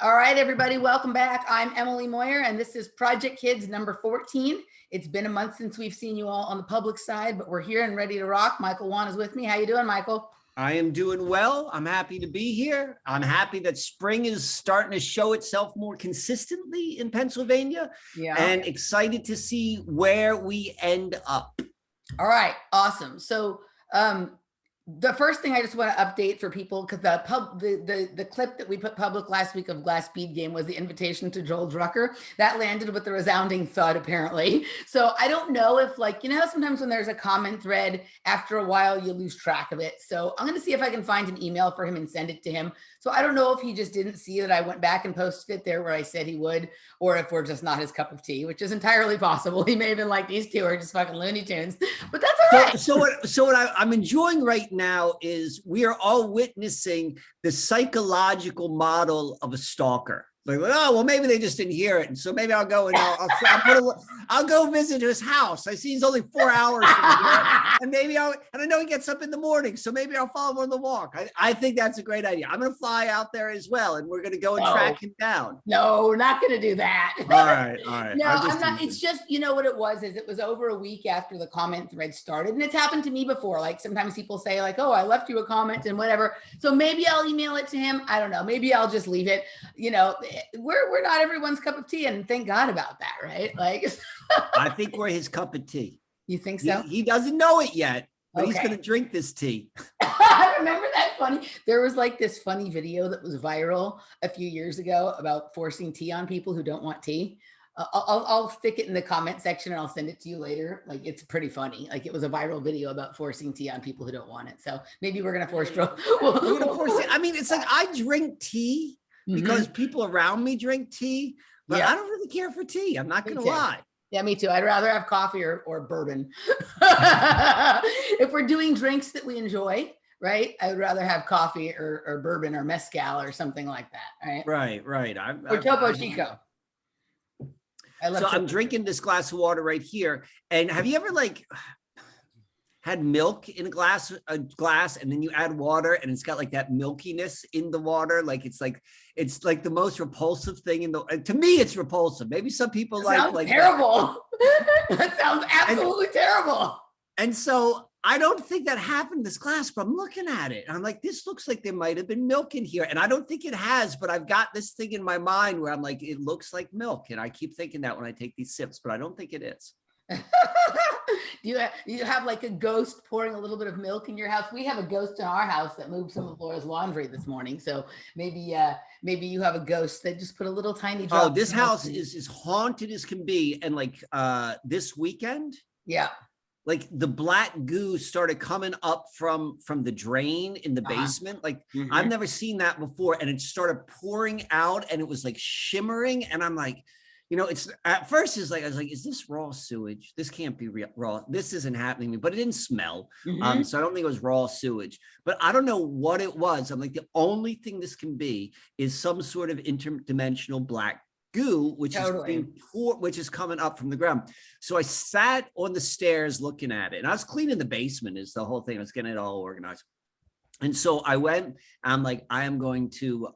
All right, everybody, welcome back. I'm Emily Moyer, and this is Project Kids number 14. It's been a month since we've seen you all on the public side, but we're here and ready to rock. Michael Wan is with me. How you doing, Michael? I am doing well. I'm happy to be here. I'm happy that spring is starting to show itself more consistently in Pennsylvania, and excited to see where we end up. All right, awesome. So the first thing I just want to update for people, because the clip that we put public last week of Glass Speed Game was the invitation to Joel Drucker. That landed with a resounding thud, apparently. So I don't know if, like, you know, sometimes when there's a comment thread, after a while you lose track of it. So I'm going to see if I can find an email for him and send it to him. So I don't know if he just didn't see that I went back and posted it there where I said he would, or if we're just not his cup of tea, which is entirely possible. He may have been like, these two are just fucking Looney Tunes, but that's all right. So what I'm enjoying right now is we are all witnessing the psychological model of a stalker. Like, oh, well, maybe they just didn't hear it. And so maybe I'll go and I'll go visit his house. I see he's only 4 hours from here. And maybe and I know he gets up in the morning, so maybe I'll follow him on the walk. I think that's a great idea. I'm going to fly out there as well, and we're going to go and track him down. No, we're not going to do that. All right. No, I'm not. It's just, you know what it was, is it was over a week after the comment thread started. And it's happened to me before. Like sometimes people say like, oh, I left you a comment and whatever. So maybe I'll email it to him. I don't know. Maybe I'll just leave it. You know, we're not everyone's cup of tea, and thank God about that, right? Like I think we're his cup of tea. You think so? He doesn't know it yet, but he's going to drink this tea. I remember that funny. There was like this funny video that was viral a few years ago about forcing tea on people who don't want tea. I'll stick it in the comment section and I'll send it to you later. Like, it's pretty funny. Like, it was a viral video about forcing tea on people who don't want it. So maybe we're going to force Joel. I mean, it's like I drink tea because people around me drink tea, but I don't really care for tea. I'm not going to lie. Yeah, me too. I'd rather have coffee or bourbon. If we're doing drinks that we enjoy, right? I would rather have coffee or bourbon or mezcal or something like that. Right. Right. Or Topo Chico. I'm drinking this glass of water right here. And have you ever like had milk in a glass and then you add water and it's got like that milkiness in the water? Like it's like the most repulsive thing to me, it's repulsive. Maybe some people like terrible. That sounds absolutely terrible. And so I don't think that happened in this glass, but I'm looking at it and I'm like, this looks like there might have been milk in here. And I don't think it has, but I've got this thing in my mind where I'm like, it looks like milk. And I keep thinking that when I take these sips, but I don't think it is. Do you have like a ghost pouring a little bit of milk in your house? We have a ghost in our house that moved some of Laura's laundry this morning. So maybe you have a ghost that just put a little tiny drop. Oh, this house is as haunted as can be. And like this weekend, like the black goo started coming up from the drain in the basement. Like I've never seen that before. And it started pouring out and it was like shimmering. And I'm like, you know, it's at first I was like, is this raw sewage? This can't be raw. This isn't happening to me, but it didn't smell. So I don't think it was raw sewage, but I don't know what it was. I'm like, the only thing this can be is some sort of interdimensional black goo, which is coming up from the ground. So I sat on the stairs looking at it and I was cleaning the basement is the whole thing. I was getting it all organized. And so I went, I'm like, I am going to,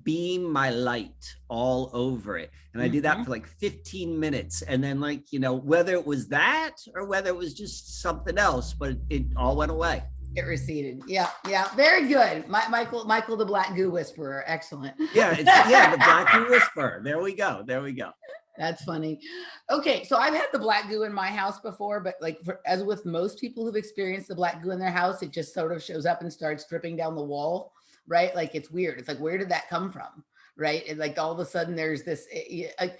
beam my light all over it. And I did that for like 15 minutes. And then like, you know, whether it was that or whether it was just something else, but it all went away. It receded. Yeah. Very good. Michael, the Black Goo Whisperer. Excellent. The Black Goo Whisperer. There we go. That's funny. Okay. So I've had the black goo in my house before, but like as with most people who've experienced the black goo in their house, it just sort of shows up and starts dripping down the wall. Right? Like it's weird. It's like, where did that come from? Right? And like all of a sudden there's this, I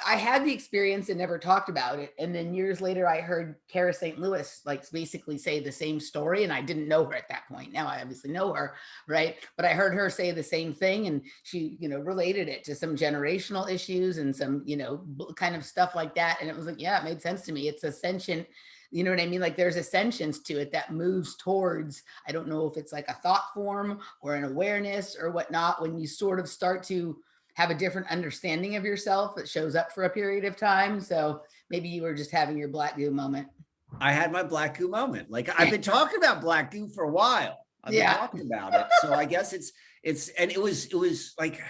had the experience and never talked about it. And then years later, I heard Kara St. Louis, like basically say the same story. And I didn't know her at that point. Now I obviously know her. Right. But I heard her say the same thing. And she, you know, related it to some generational issues and some, you know, kind of stuff like that. And it was like, yeah, it made sense to me. It's a sentient, you know what I mean? Like there's a sentience to it that moves towards, I don't know if it's like a thought form or an awareness or whatnot, when you sort of start to have a different understanding of yourself that shows up for a period of time. So maybe you were just having your black goo moment. I had my black goo moment. Like I've been talking about black goo for a while. been talking about it. So I guess and it was like,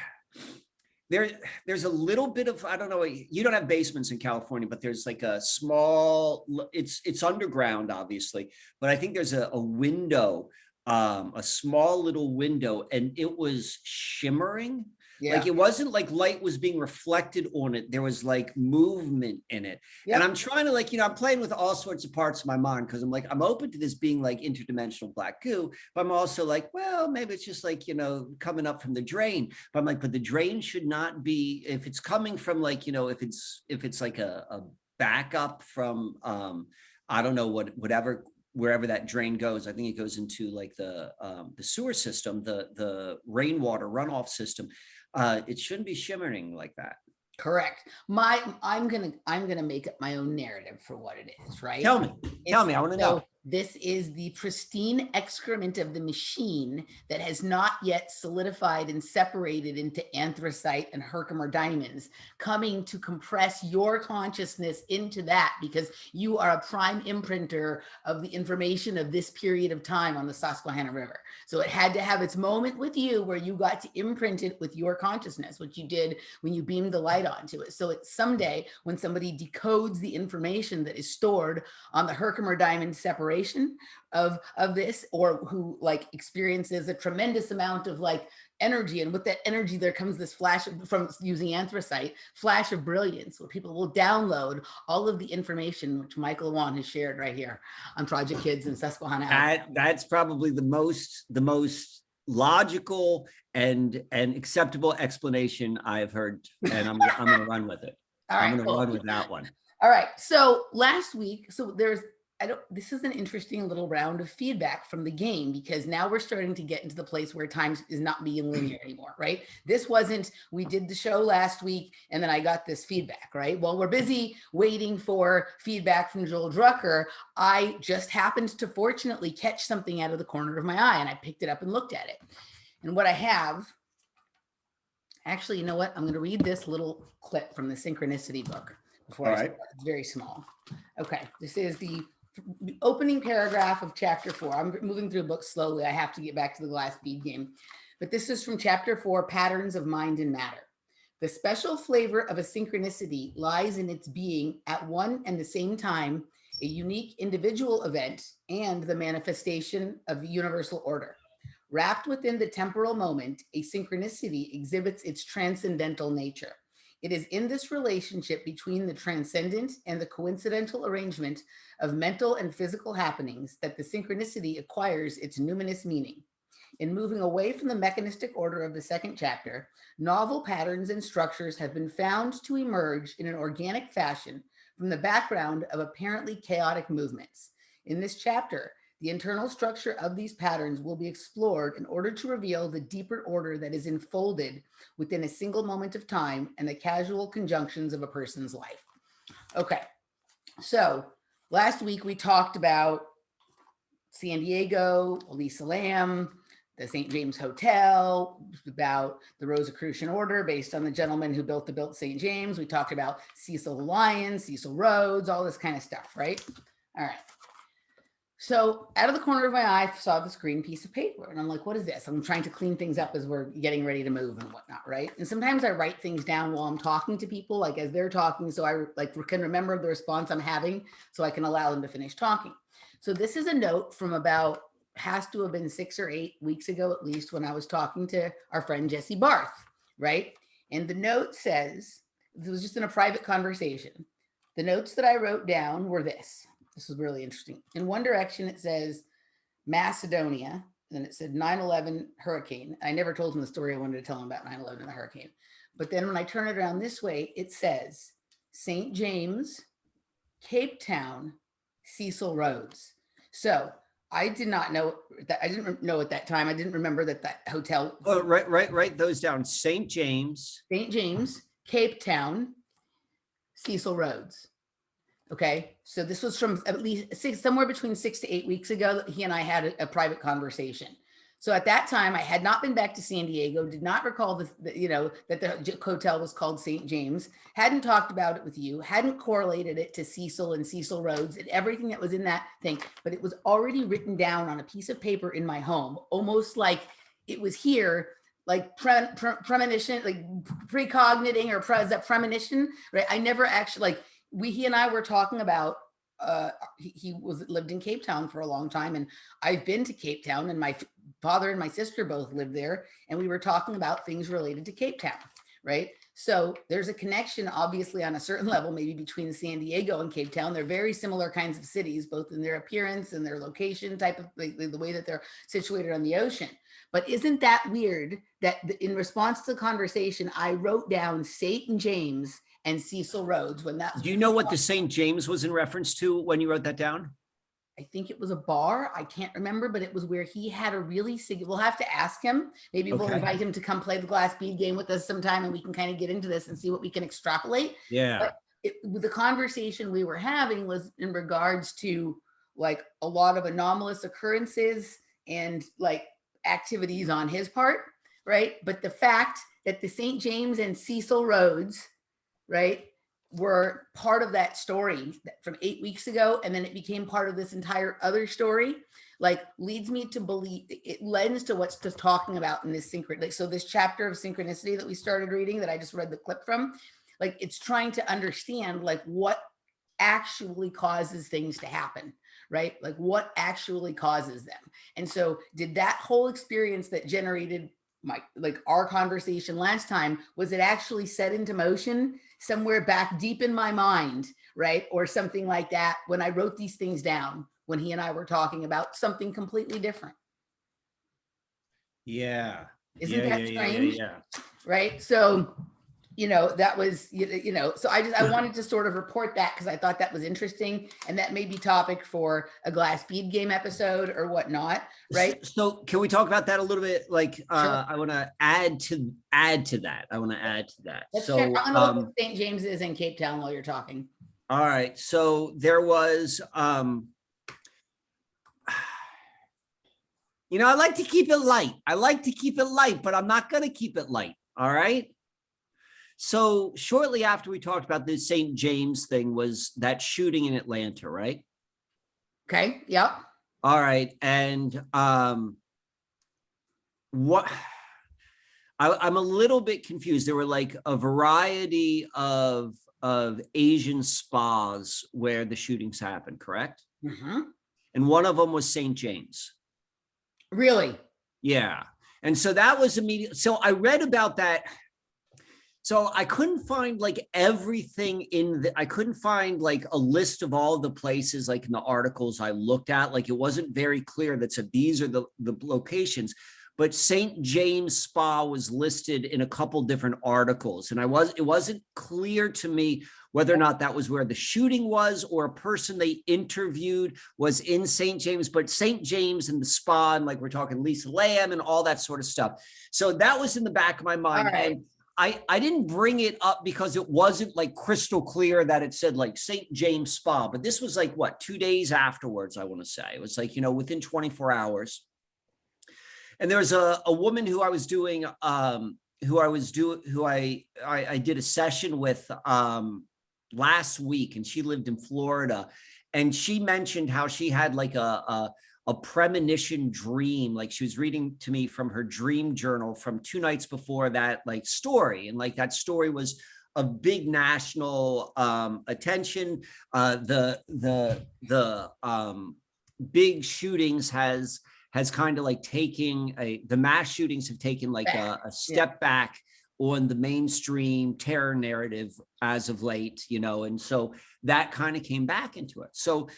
there's a little bit of, I don't know, you don't have basements in California, but there's like a small, it's underground, obviously, but I think there's a window, a small little window, and it was shimmering. Like it wasn't like light was being reflected on it. There was like movement in it. And I'm trying to like, I'm playing with all sorts of parts of my mind, because I'm like, I'm open to this being like interdimensional black goo, but I'm also like, well, maybe it's just like, coming up from the drain. But I'm like, but the drain should not be, if it's coming from like, if it's like a backup from, I don't know, wherever that drain goes. I think it goes into like the sewer system, the rainwater runoff system. It shouldn't be shimmering like that. Correct. I'm gonna make up my own narrative for what it is, right? Tell me. I want to know. This is the pristine excrement of the machine that has not yet solidified and separated into anthracite and Herkimer diamonds, coming to compress your consciousness into that, because you are a prime imprinter of the information of this period of time on the Susquehanna River. So it had to have its moment with you where you got to imprint it with your consciousness, which you did when you beamed the light onto it. So it's someday when somebody decodes the information that is stored on the Herkimer diamond separation of this, or who like experiences a tremendous amount of like energy, and with that energy there comes this flash from using anthracite, flash of brilliance, where people will download all of the information which Michael Wan has shared right here on Project Kids in Susquehanna. That's probably the most logical and acceptable explanation I've heard, and I'm gonna run with it. All right, I'm gonna run with that one. All right, so last week, this is an interesting little round of feedback from the game, because now we're starting to get into the place where time is not being linear anymore, right? This wasn't, we did the show last week and then I got this feedback, right? Well, we're busy waiting for feedback from Joel Drucker. I just happened to fortunately catch something out of the corner of my eye, and I picked it up and looked at it. And what I have, actually, you know what? I'm going to read this little clip from the Synchronicity book before I start. It's very small. Okay, this is the opening paragraph of chapter 4. I'm moving through a book slowly. I have to get back to the glass bead game. But this is from chapter 4, Patterns of Mind and Matter. The special flavor of a synchronicity lies in its being at one and the same time a unique individual event and the manifestation of universal order. Wrapped within the temporal moment, a synchronicity exhibits its transcendental nature. It is in this relationship between the transcendent and the coincidental arrangement of mental and physical happenings that the synchronicity acquires its numinous meaning. In moving away from the mechanistic order of the second chapter, novel patterns and structures have been found to emerge in an organic fashion from the background of apparently chaotic movements. In this chapter, the internal structure of these patterns will be explored in order to reveal the deeper order that is enfolded within a single moment of time and the casual conjunctions of a person's life. Okay, so last week we talked about San Diego, Elisa Lam, the St. James Hotel, about the Rosicrucian Order based on the gentleman who built St. James. We talked about Cecil the Lion, Cecil Rhodes, all this kind of stuff, right? All right. So out of the corner of my eye, I saw this green piece of paper, and I'm like, what is this? I'm trying to clean things up as we're getting ready to move and whatnot, right? And sometimes I write things down while I'm talking to people, like as they're talking, so I like can remember the response I'm having, so I can allow them to finish talking. So this is a note from about, has to have been 6 or 8 weeks ago, at least, when I was talking to our friend Jesse Barth, right? And the note says, this was just in a private conversation. The notes that I wrote down were this. This is really interesting. In one direction, it says Macedonia, and it said 9/11 hurricane. I never told him the story I wanted to tell him about 9/11 and the hurricane. But then when I turn it around this way, it says St. James, Capetown, Cecil Rhodes. So I did not know that. I didn't know at that time. I didn't remember that hotel. Oh, write those down. St. James, Capetown, Cecil Rhodes. Okay, so this was from at least somewhere between 6 to 8 weeks ago. He and I had a private conversation. So at that time, I had not been back to San Diego, did not recall that the hotel was called St. James, hadn't talked about it with you, hadn't correlated it to Cecil and Cecil Rhodes and everything that was in that thing, but it was already written down on a piece of paper in my home, almost like it was here, like premonition, like precogniting, or is that premonition, right? I never actually, like, he and I were talking about, he lived in Capetown for a long time, and I've been to Capetown, and my father and my sister both lived there, and we were talking about things related to Capetown, right? So there's a connection, obviously, on a certain level, maybe between San Diego and Capetown. They're very similar kinds of cities, both in their appearance and their location type of, like, the way that they're situated on the ocean. But isn't that weird that in response to the conversation, I wrote down St. James and Cecil Rhodes when that was. Do you know what the St. James was in reference to when you wrote that down? I think it was a bar. I can't remember, but it was where he had a really, we'll have to ask him. Maybe we'll invite him to come play the glass bead game with us sometime, and we can kind of get into this and see what we can extrapolate. Yeah. But the conversation we were having was in regards to, like, a lot of anomalous occurrences and, like, activities on his part, right? But the fact that the St. James and Cecil Rhodes, right, were part of that story from 8 weeks ago, and then it became part of this entire other story, like, leads me to believe, it lends to what's just talking about in this like, so this chapter of Synchronicity that we started reading, that I just read the clip from, like, it's trying to understand, like, what actually causes things to happen, right? Like, what actually causes them. And so did that whole experience that generated our conversation last time, was it actually set into motion somewhere back deep in my mind, right? Or something like that, when I wrote these things down, when he and I were talking about something completely different. Yeah. Isn't that strange? Yeah. Right. So, that was, so I wanted to sort of report that, because I thought that was interesting, and that may be topic for a glass bead game episode or whatnot, right? So can we talk about that a little bit? Like, sure. I want to add to that. Let's check. I'm gonna look at St. James is in Capetown while you're talking. All right. So there was, I like to keep it light. But I'm not going to keep it light. All right. So shortly after we talked about this St. James thing was that shooting in Atlanta, right? Okay. Yep. All right. And what I'm a little bit confused. There were like a variety of Asian spas where the shootings happened, correct? Mm-hmm. And one of them was St. James. Really? Yeah. And so that was immediate. So I read about that. So I couldn't find like everything I couldn't find like a list of all the places, like in the articles I looked at. Like, it wasn't very clear that said these are the locations, but St. James Spa was listed in a couple different articles. And it wasn't clear to me whether or not that was where the shooting was, or a person they interviewed was in St. James, but St. James and the spa, and like we're talking Lisa Lamb and all that sort of stuff. So that was in the back of my mind. Right. And I didn't bring it up because it wasn't like crystal clear that it said like St. James Spa, but this was like, what, 2 days afterwards, I want to say. It was like, within 24 hours. And there was a woman who I was doing, who I did a session with last week, and she lived in Florida. And she mentioned how she had like a premonition dream. Like, she was reading to me from her dream journal from 2 nights before that, like, story. And like, that story was of big national attention. The big shootings has kind of like the mass shootings have taken like a step back on the mainstream terror narrative as of late, and so that kind of came back into it. So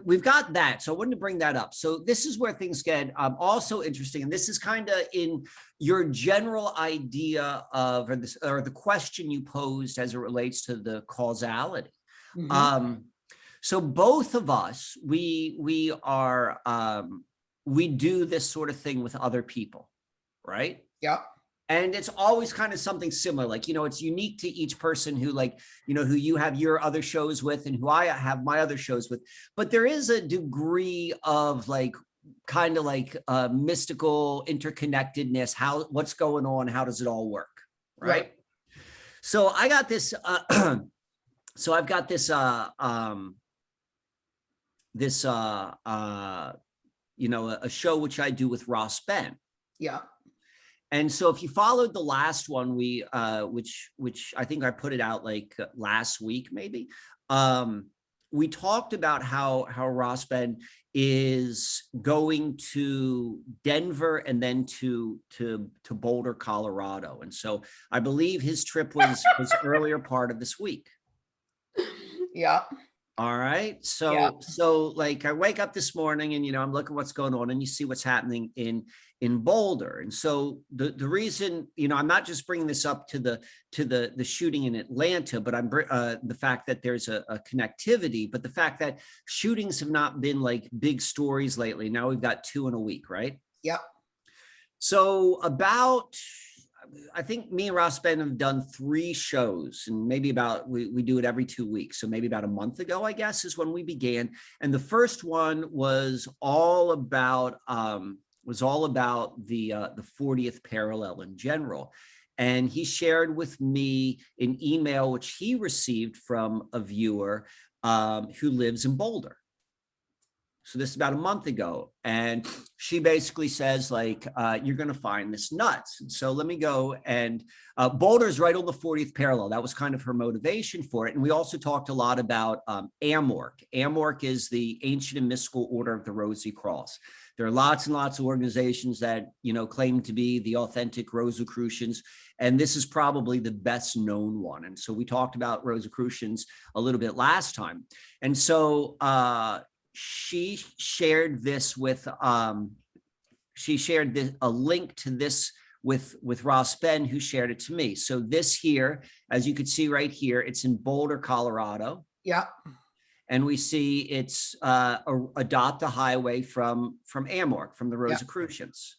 we've got that. So I wanted to bring that up. So this is where things get also interesting. And this is kind of in your general idea of, or the question you posed as it relates to the causality. Mm-hmm. So both of us, we are, we do this sort of thing with other people, right? Yeah. And it's always kind of something similar, like, it's unique to each person who, like, who you have your other shows with and who I have my other shows with. But there is a degree of like kind of like mystical interconnectedness. What's going on? How does it all work? Right. So I got this. So I've got this. You know, a show which I do with Ross Ben. Yeah. And so if you followed the last one, which I think I put it out like last week, maybe, we talked about how Ross Ben is going to Denver and then to Boulder, Colorado. And so I believe his trip was earlier part of this week. Yeah. All right. So like I wake up this morning and, you know, I'm looking what's going on and you see what's happening in Boulder. And so the reason, you know, I'm not just bringing this up to the shooting in Atlanta, but I'm the fact that there's a connectivity, but the fact that shootings have not been like big stories lately. Now we've got 2 in a week, right? Yep. So I think me and Ross Ben have done 3 shows, and maybe we do it every 2 weeks. So maybe about a month ago, I guess, is when we began. And the first one was all about the 40th parallel in general. And he shared with me an email which he received from a viewer who lives in Boulder. So this is about a month ago. And she basically says, like, you're going to find this nuts. And so let me go. And Boulder's right on the 40th parallel. That was kind of her motivation for it. And we also talked a lot about AMORC. AMORC is the Ancient and Mystical Order of the Rosy Cross. There are lots and lots of organizations that, you know, claim to be the authentic Rosicrucians. And this is probably the best known one. And so we talked about Rosicrucians a little bit last time. And so, she shared this with a link to this with Ross Ben, who shared it to me. So this here, as you can see right here, it's in Boulder, Colorado. Yeah. And we see it's adopt a highway from AMORC, from the Rosicrucians.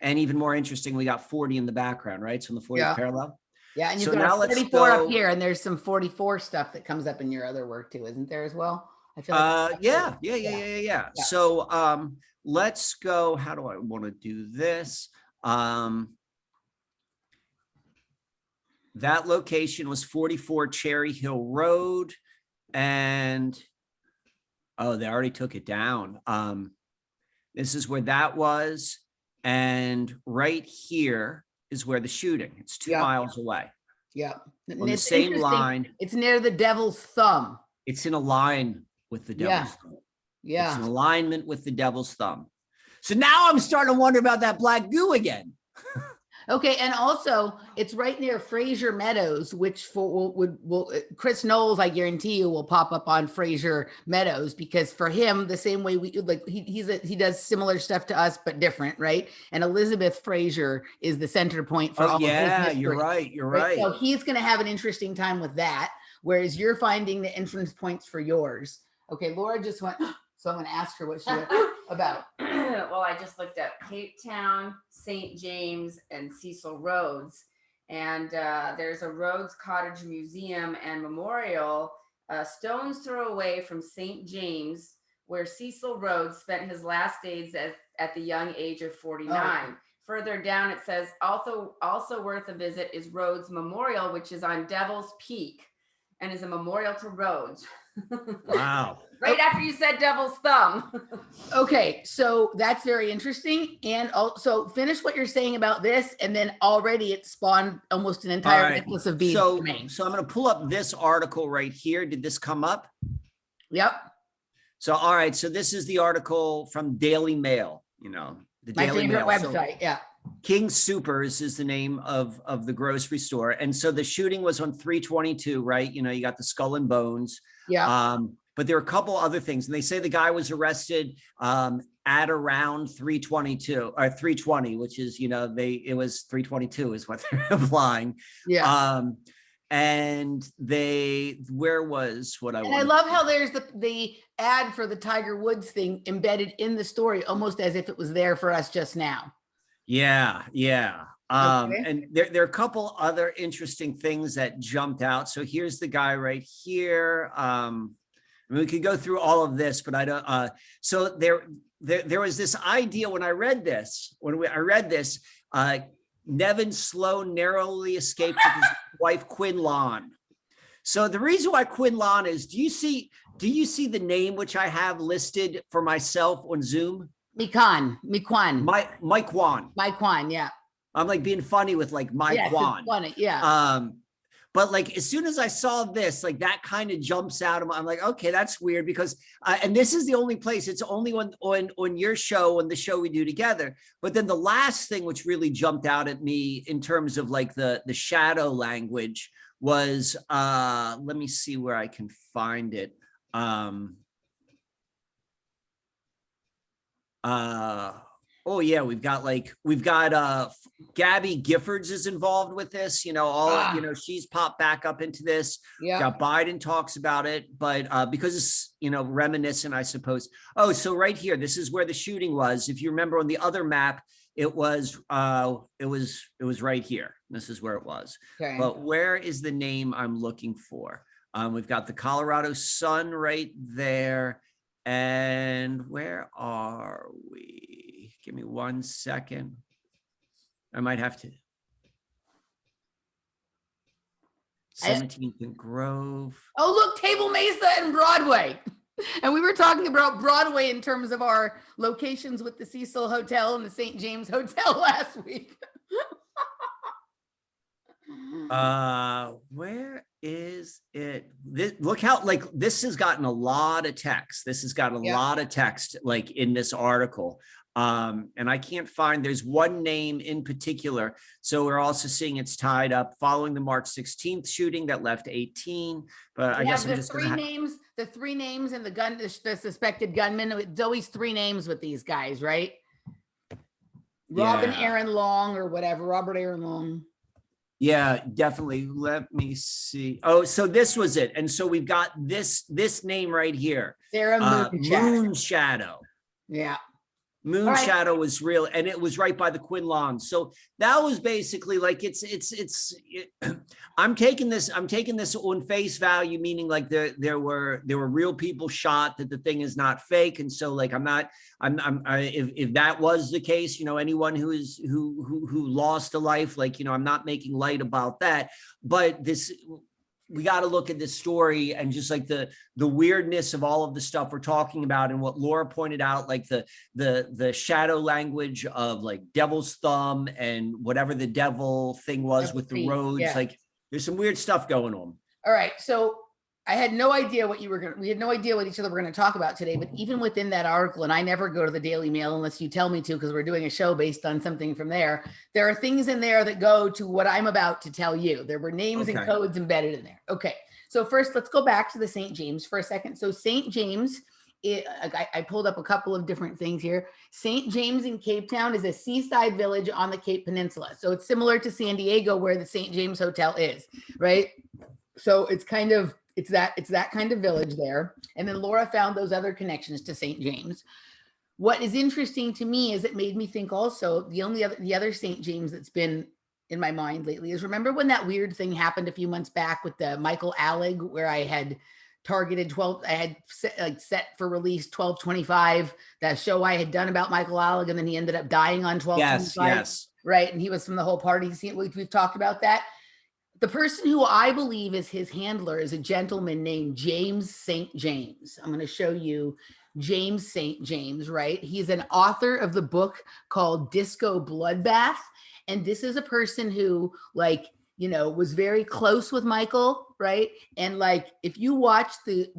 And even more interesting, we got 40 in the background, right? So in the 40th parallel. Yeah, and you've got 44 up here, and there's some 44 stuff that comes up in your other work too, isn't there as well? I feel like yeah. So let's go. How do I want to do this? That location was 44 Cherry Hill Road, and they already took it down. This is where that was, and right here is where the shooting. It's 2 miles away. Yeah, on the same line. It's near the Devil's Thumb. It's in a line with the Devil's Thumb. Yeah. It's in alignment with the Devil's Thumb. So now I'm starting to wonder about that black goo again. Okay, and also it's right near Fraser Meadows, which will Chris Knowles, I guarantee you, will pop up on Fraser Meadows, because for him, the same way we like he does similar stuff to us but different, right? And Elizabeth Fraser is the center point for all of his mystery. You're right. So he's going to have an interesting time with that, whereas you're finding the entrance points for yours. Okay, Laura just went, so I'm going to ask her what she went about. Well, I just looked at Capetown, St. James, and Cecil Rhodes. And there's a Rhodes Cottage Museum and Memorial, stone's throw away from St. James, where Cecil Rhodes spent his last days at the young age of 49. Oh. Further down, it says, also worth a visit is Rhodes Memorial, which is on Devil's Peak and is a memorial to Rhodes. Wow. Right after you said Devil's Thumb. Okay, so that's very interesting. And also finish what you're saying about this, and then already it spawned almost an entire necklace of beads. So I'm going to pull up this article right here. Did this come up? Yep. So, all right. So this is the article from Daily Mail, you know, the Daily Mail. My favorite website. Yeah. King Supers is the name of the grocery store. And so the shooting was on 322, right? You know, you got the skull and bones. Yeah. But there are a couple other things. And they say the guy was arrested at around 322 or 320, which is, you know, it was 322 is what they're implying. Yeah. And where was what I want? I love how there's the ad for the Tiger Woods thing embedded in the story, almost as if it was there for us just now. Yeah. Okay. And there are a couple other interesting things that jumped out. So here's the guy right here. I mean, we could go through all of this, but I don't. So there was this idea when I read this, Nevin Sloan narrowly escaped with his wife Quinlan. So the reason why Quinlan is, do you see the name which I have listed for myself on Zoom? Miquan. Yeah. I'm like being funny with like Miquan. Funny, yeah. But like, as soon as I saw this, like that kind of jumps out of my, I'm like, okay, that's weird because, and this is the only place, it's only on your show, on the show we do together. But then the last thing which really jumped out at me in terms of like the shadow language was, let me see where I can find it. Oh yeah, we've got Gabby Giffords is involved with this, she's popped back up into this. Yeah, Biden talks about it, but because it's reminiscent, I suppose. Oh, so right here, this is where the shooting was. If you remember on the other map, it was right here. This is where it was. Okay. But where is the name I'm looking for? We've got the Colorado Sun right there. And where are we? Give me 1 second. I might have to. 17th and Grove. Oh, look, Table Mesa and Broadway. And we were talking about Broadway in terms of our locations with the Cecil Hotel and the St. James Hotel last week. Where is it? Look how this has gotten a lot of text. This has got a lot of text like in this article. And I can't find, there's one name in particular. So we're also seeing it's tied up following the March 16th shooting that left 18. But I guess I'm just the three names and the suspected gunman. It's always three names with these guys, right? Robin Aaron Long or whatever, Robert Aaron Long. Yeah, definitely. Let me see. Oh, so this was it. And so we've got this name right here. Sarah Moon Shadow. Yeah. Moon Shadow was real, and it was right by the Quinlan. So that was basically like I'm taking this on face value, meaning like there were real people shot, that the thing is not fake. And so like if that was the case, anyone who lost a life, like, I'm not making light about that, but we got to look at this story and just like the weirdness of all of the stuff we're talking about, and what Laura pointed out, like the shadow language of like devil's thumb and whatever the devil thing was with the Rhodes. Yeah. Like there's some weird stuff going on. All right. So I had no idea we had no idea what each other were going to talk about today, but even within that article, and I never go to the Daily Mail unless you tell me to, because we're doing a show based on something from there. There are things in there that go to what I'm about to tell you. There were names and codes embedded in there. Okay. So first, let's go back to the St. James for a second. So St. James, I pulled up a couple of different things here. St. James in Capetown is a seaside village on the Cape Peninsula. So it's similar to San Diego, where the St. James Hotel is, right? So it's that kind of village there. And then Laura found those other connections to St. James. What is interesting to me is it made me think also, the other St. James that's been in my mind lately is, remember when that weird thing happened a few months back with the Michael Alec, where I had targeted I had set for release 12/25, that show I had done about Michael Alec, and then he ended up dying on 12/25. Yes. Right. And he was from the whole party scene. We've talked about that. The person who I believe is his handler is a gentleman named James St. James. I'm going to show you James St. James, right? He's an author of the book called Disco Bloodbath. And this is a person who, like, was very close with Michael, right? And like, if you watch the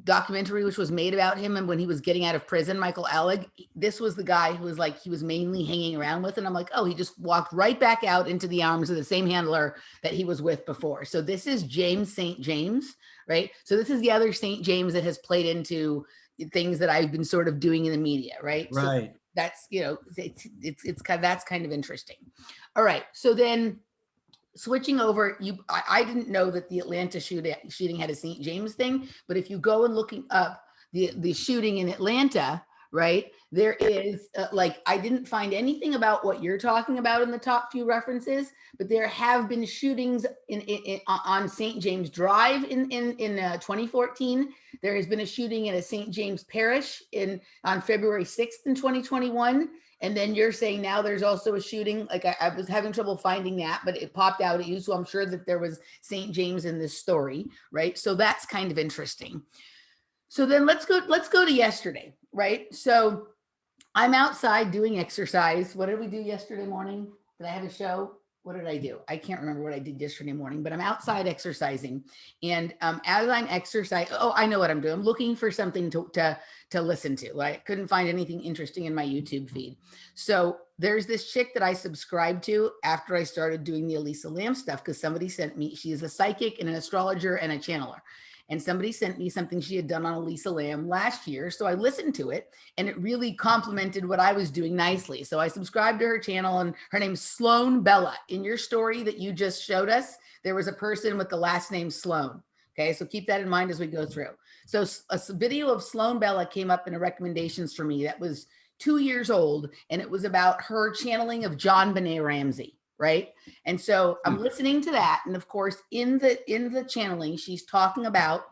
documentary which was made about him and when he was getting out of prison, Michael Alec, this was the guy who was like, he was mainly hanging around with. And I'm like, oh, he just walked right back out into the arms of the same handler that he was with before. So this is James St. James, right? So this is the other St. James that has played into things that I've been sort of doing in the media, right? Right. So that's, it's kind of, that's kind of interesting. All right. So then switching over, I didn't know that the Atlanta shooting had a St. James thing, but if you go and looking up the shooting in Atlanta, right? There is like, I didn't find anything about what you're talking about in the top few references, but there have been shootings on St. James Drive in 2014. There has been a shooting in a St. James Parish on February 6th in 2021. And then you're saying now there's also a shooting. Like I was having trouble finding that, but it popped out at you. So I'm sure that there was St. James in this story, right? So that's kind of interesting. So then let's go to yesterday, right? So I'm outside doing exercise. What did we do yesterday morning? Did I have a show? What did I do? I can't remember what I did yesterday morning, but I'm outside exercising. And as I'm exercising, I know what I'm doing. I'm looking for something to listen to. I couldn't find anything interesting in my YouTube feed. So there's this chick that I subscribed to after I started doing the Elisa Lam stuff, because somebody sent me, she is a psychic and an astrologer and a channeler. And somebody sent me something she had done on Elisa Lam last year. So I listened to it and it really complimented what I was doing nicely. So I subscribed to her channel, and her name's Sloan Bella. In your story that you just showed us, there was a person with the last name Sloan. Okay, so keep that in mind as we go through. So a video of Sloan Bella came up in the recommendations for me that was 2 years old, and it was about her channeling of John Benet Ramsey. Right. And so I'm listening to that. And of course, in the channeling, she's talking about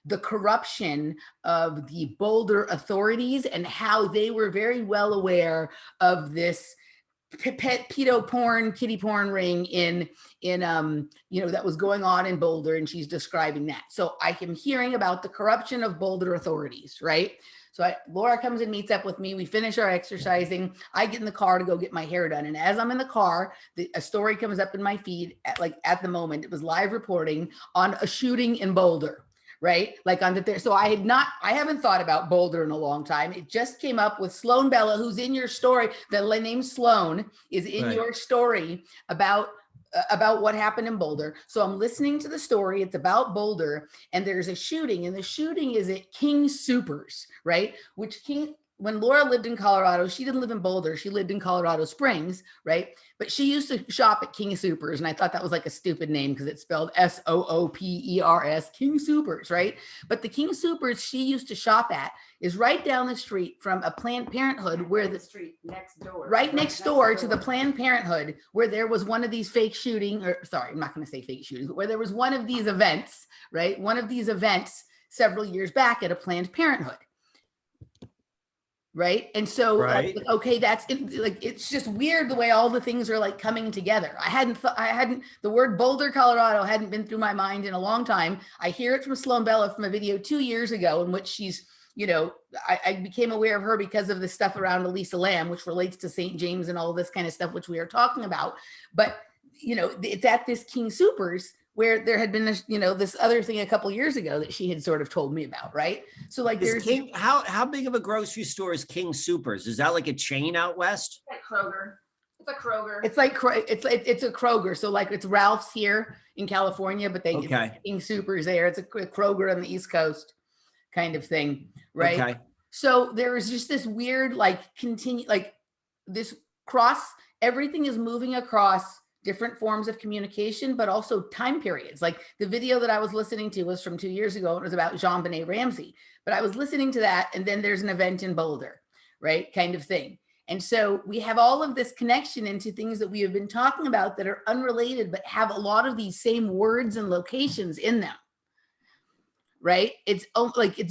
the corruption of the Boulder authorities and how they were very well aware of this pedo porn, kitty porn ring in that was going on in Boulder. And she's describing that. So I am hearing about the corruption of Boulder authorities. Right. So Laura comes and meets up with me. We finish our exercising. I get in the car to go get my hair done. And as I'm in the car, a story comes up in my feed at the moment. It was live reporting on a shooting in Boulder, right? Like on the, so I haven't thought about Boulder in a long time. It just came up with Sloan Bella, who's in your story. The name Sloan is in your story about what happened in Boulder. So I'm listening to the story. It's about Boulder, and there's a shooting, and the shooting is at King Soopers, right? When Laura lived in Colorado, she didn't live in Boulder. She lived in Colorado Springs, right? But she used to shop at King Soopers, and I thought that was like a stupid name because it's spelled Soopers, King Soopers, right? But the King Soopers she used to shop at is right down the street from a Planned Parenthood, where the street next door, right next door to the Planned Parenthood, where there was one of these fake shooting, or sorry, I'm not going to say fake shootings, but where there was one of these events, right? One of these events several years back at a Planned Parenthood. Right. And so, right. Okay, that's like, it's just weird the way all the things are like coming together. The word Boulder, Colorado hadn't been through my mind in a long time. I hear it from Sloan Bella from a video 2 years ago in which she's, I became aware of her because of the stuff around Elisa Lam, which relates to St. James and all this kind of stuff, which we are talking about. But, it's at this King Soopers where there had been this other thing a couple years ago that she had sort of told me about, right? So like there's how big of a grocery store is King Soopers? Is that like a chain out west? Like Kroger. It's a Kroger. It's a Kroger. So like it's Ralph's here in California, but it's King Soopers there. It's a Kroger on the East Coast kind of thing, right? Okay. So there is just this weird everything is moving across different forms of communication, but also time periods. Like the video that I was listening to was from 2 years ago. It was about Jean Benet Ramsey, but I was listening to that, and then there's an event in Boulder, right? Kind of thing. And so we have all of this connection into things that we have been talking about that are unrelated, but have a lot of these same words and locations in them, right? It's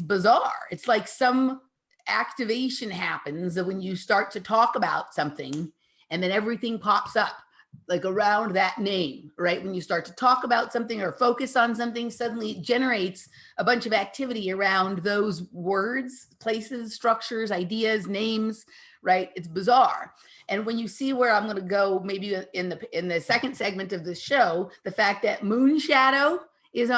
bizarre. It's like some activation happens that when you start to talk about something, and then everything pops up like around that name, right? When you start to talk about something or focus on something, suddenly it generates a bunch of activity around those words, places, structures, ideas, names, right? It's bizarre. And when you see where I'm going to go, maybe in the second segment of the show, the fact that moon shadow is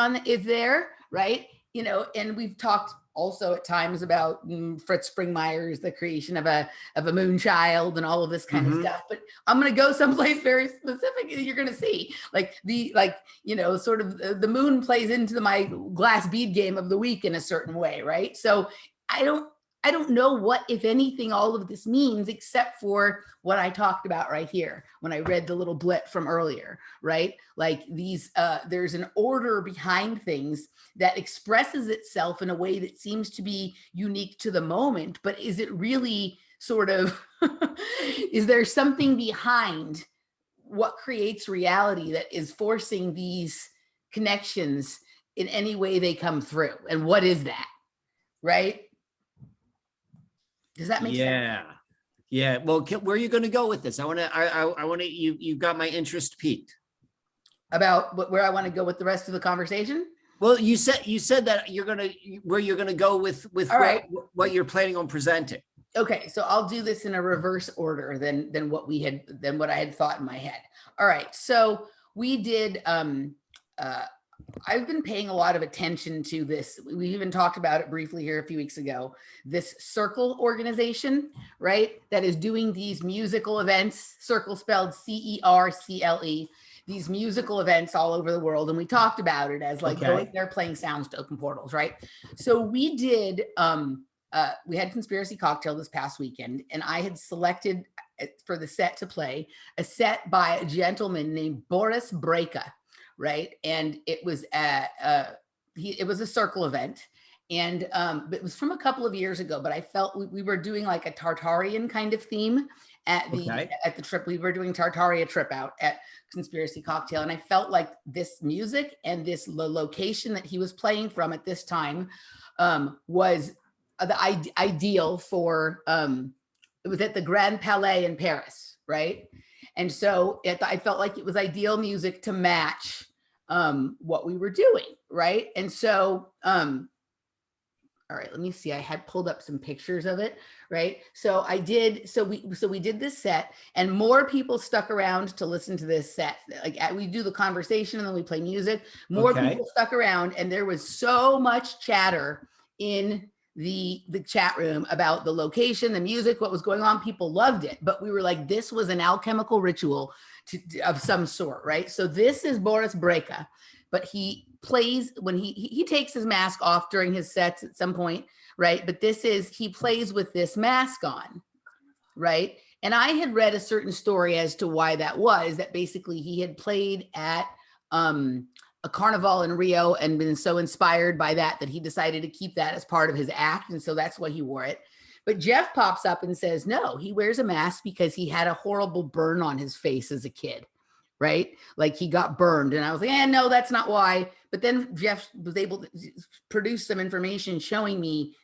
there, right? And we've talked also at times about Fritz Springmeier's The Creation of a Moon Child and all of this kind of stuff. But I'm going to go someplace very specific. You're going to see sort of the moon plays into my glass bead game of the week in a certain way, right? So I I don't know what, if anything, all of this means, except for what I talked about right here when I read the little blip from earlier, right? Like these, there's an order behind things that expresses itself in a way that seems to be unique to the moment, but is it really sort of, is there something behind what creates reality that is forcing these connections in any way they come through? And what is that, right? Does that make sense? Yeah. Well, where are you going to go with this? I want to, you got my interest peaked. About where I want to go with the rest of the conversation? Well, you said that where you're going to go with what you're planning on presenting. Okay, so I'll do this in a reverse order than what I had thought in my head. All right, so we did, I've been paying a lot of attention to this. We even talked about it briefly here a few weeks ago. This Cercle organization, right? That is doing these musical events, Cercle spelled CERCLE, these musical events all over the world. And we talked about it as like going there, playing sounds to open portals, right? So we did, we had Conspiracy Cocktail this past weekend, and I had selected for the set to play a set by a gentleman named Boris Brejcha, right? And it was it was a Cercle event, and it was from a couple of years ago, but I felt we were doing like a Tartarian kind of theme at the trip. We were doing Tartaria trip out at Conspiracy Cocktail, and I felt like this music and this location that he was playing from at this time was the ideal for it was at the Grand Palais in Paris, right? And so I felt like it was ideal music to match what we were doing, right? And so all right, let me see. I had pulled up some pictures of it, right? So I did. So we did this set, and more people stuck around to listen to this set. Like we do the conversation and then we play music. More people stuck around, and there was so much chatter in the chat room about the location, the music, what was going on. People loved it, but we were like, this was an alchemical ritual of some sort, right? So this is Boris Brejcha, but he plays when he takes his mask off during his sets at some point, right? But he plays with this mask on, right? And I had read a certain story as to why that was, that basically he had played at a carnival in Rio and been so inspired by that he decided to keep that as part of his act. And so that's why he wore it. But Jeff pops up and says, no, he wears a mask because he had a horrible burn on his face as a kid, right? Like he got burned. And I was like, no, that's not why. But then Jeff was able to produce some information showing me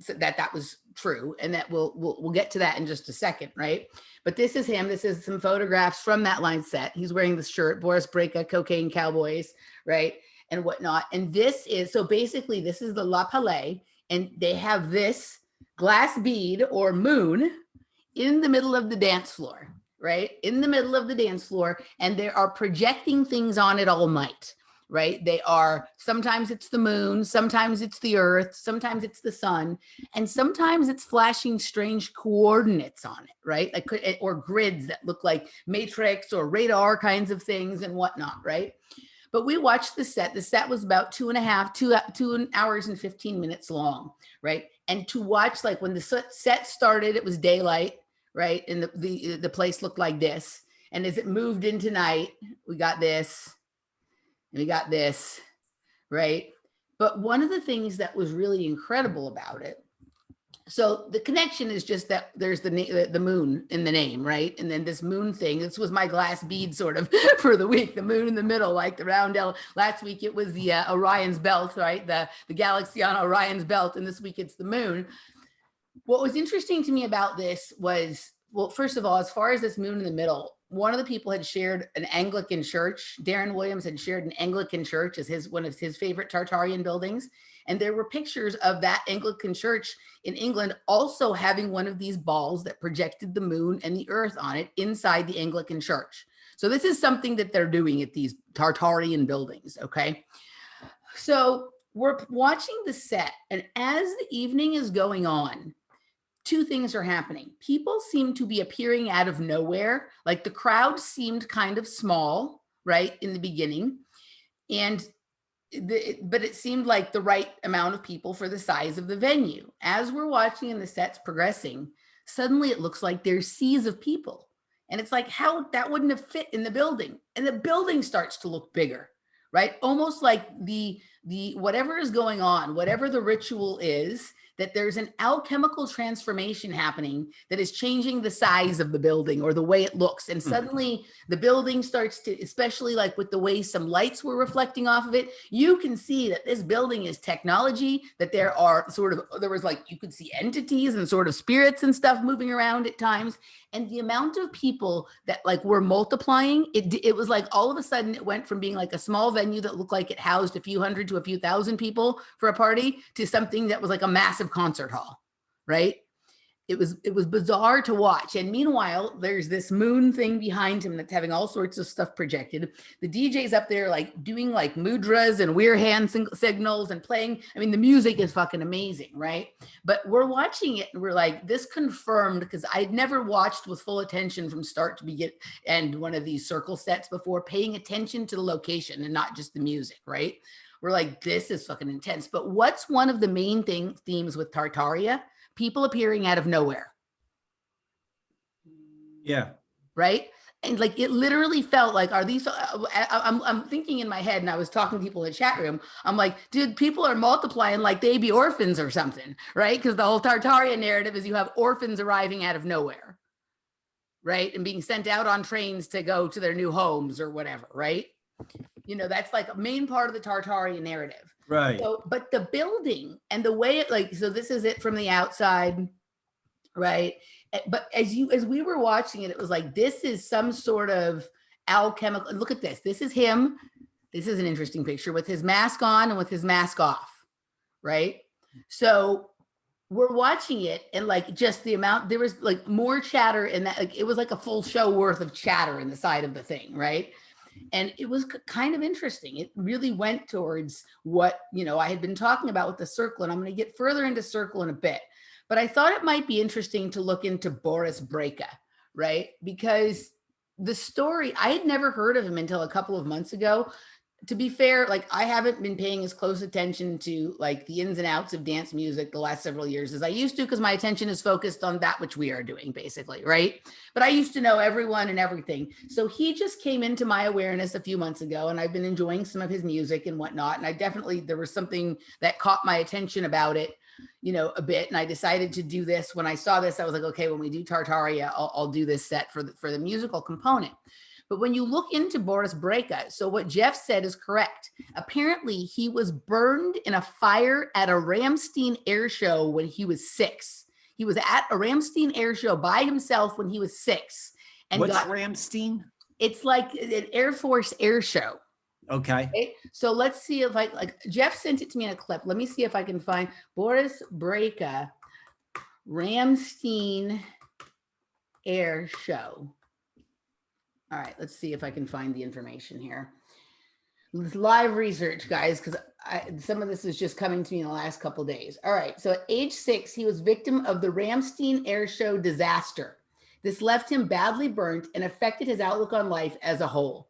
that was true. And that we'll get to that in just a second, right? But this is him. This is some photographs from that line set. He's wearing the shirt, Boris Brejcha, Cocaine Cowboys, right? And whatnot. And this is, so basically this is the La Palais, and they have this glass bead or moon in the middle of the dance floor, right? In the middle of the dance floor, and they are projecting things on it all night, right? They are, sometimes it's the moon, sometimes it's the earth, sometimes it's the sun, and sometimes it's flashing strange coordinates on it, right? Like, or grids that look like matrix or radar kinds of things and whatnot, right? But we watched the set. The set was about 2 hours and 15 minutes long, right? And to watch, like when the set started, it was daylight, right? And the place looked like this. And as it moved into night, we got this, and we got this, right? But one of the things that was really incredible about it, so the connection is just that there's the moon in the name, right? And then this moon thing, this was my glass bead sort of for the week, the moon in the middle, like the roundel. Last week it was the Orion's belt, right? The galaxy on Orion's belt, and this week it's the moon. What was interesting to me about this was, well, first of all, as far as this moon in the middle, one of the people had shared an Anglican church. Darren Williams had shared an Anglican church as one of his favorite Tartarian buildings. And there were pictures of that Anglican church in England also having one of these balls that projected the moon and the earth on it inside the Anglican church. So this is something that they're doing at these Tartarian buildings, okay? So we're watching the set, and as the evening is going on, two things are happening. People seem to be appearing out of nowhere. Like the crowd seemed kind of small, right, in the beginning. And but it seemed like the right amount of people for the size of the venue. As we're watching and the set's progressing, suddenly it looks like there's seas of people. And it's like, how that wouldn't have fit in the building. And the building starts to look bigger, right? Almost like the whatever is going on, whatever the ritual is, that there's an alchemical transformation happening that is changing the size of the building or the way it looks. And suddenly the building starts to, especially like with the way some lights were reflecting off of it, you can see that this building is technology, that there are there was like, you could see entities and sort of spirits and stuff moving around at times. And the amount of people that like were multiplying, it was like all of a sudden it went from being like a small venue that looked like it housed a few hundred to a few thousand people for a party to something that was like a massive concert hall, right? It was bizarre to watch. And meanwhile, there's this moon thing behind him that's having all sorts of stuff projected. The DJ's up there like doing like mudras and weird hand signals and playing. I mean, the music is fucking amazing, right? But we're watching it and we're like, this confirmed, because I'd never watched with full attention from start to begin and one of these Cercle sets before, paying attention to the location and not just the music, right? We're like, this is fucking intense. But what's one of the main themes with Tartaria? People appearing out of nowhere. Yeah. Right. And like, it literally felt like, are these, I'm thinking in my head, and I was talking to people in the chat room. I'm like, dude, people are multiplying like they be orphans or something, right? Because the whole Tartaria narrative is you have orphans arriving out of nowhere, right? And being sent out on trains to go to their new homes or whatever, right? You know, that's like a main part of the Tartaria narrative. Right. So, but the building and the way it like, so this is it from the outside, right? But as we were watching it, it was like, this is some sort of alchemical. Look at this. This is him. This is an interesting picture with his mask on and with his mask off, right? So we're watching it and like just the amount, there was like more chatter in that, like it was like a full show worth of chatter in the side of the thing, right? And it was kind of interesting. It really went towards what, you know, I had been talking about with the Cercle, and I'm going to get further into Cercle in a bit. But I thought it might be interesting to look into Boris Brejcha, right? Because the story, I had never heard of him until a couple of months ago. To be fair, like I haven't been paying as close attention to like the ins and outs of dance music the last several years as I used to, because my attention is focused on that which we are doing basically, right? But I used to know everyone and everything. So he just came into my awareness a few months ago, and I've been enjoying some of his music and whatnot. And I definitely, there was something that caught my attention about it, you know, a bit. And I decided to do this. When I saw this, I was like, okay, when we do Tartaria, I'll do this set for the musical component. But when you look into Boris Brejcha, so what Jeff said is correct. Apparently, he was burned in a fire at a Ramstein air show when he was 6. He was at a Ramstein air show by himself when he was 6. And what's Ramstein? It's like an Air Force air show. Okay. So let's see if like Jeff sent it to me in a clip. Let me see if I can find Boris Brejcha Ramstein air show. All right, let's see if I can find the information here. It's live research, guys, because some of this is just coming to me in the last couple of days. All right, so at age 6, he was victim of the Ramstein air show disaster. This left him badly burnt and affected his outlook on life as a whole.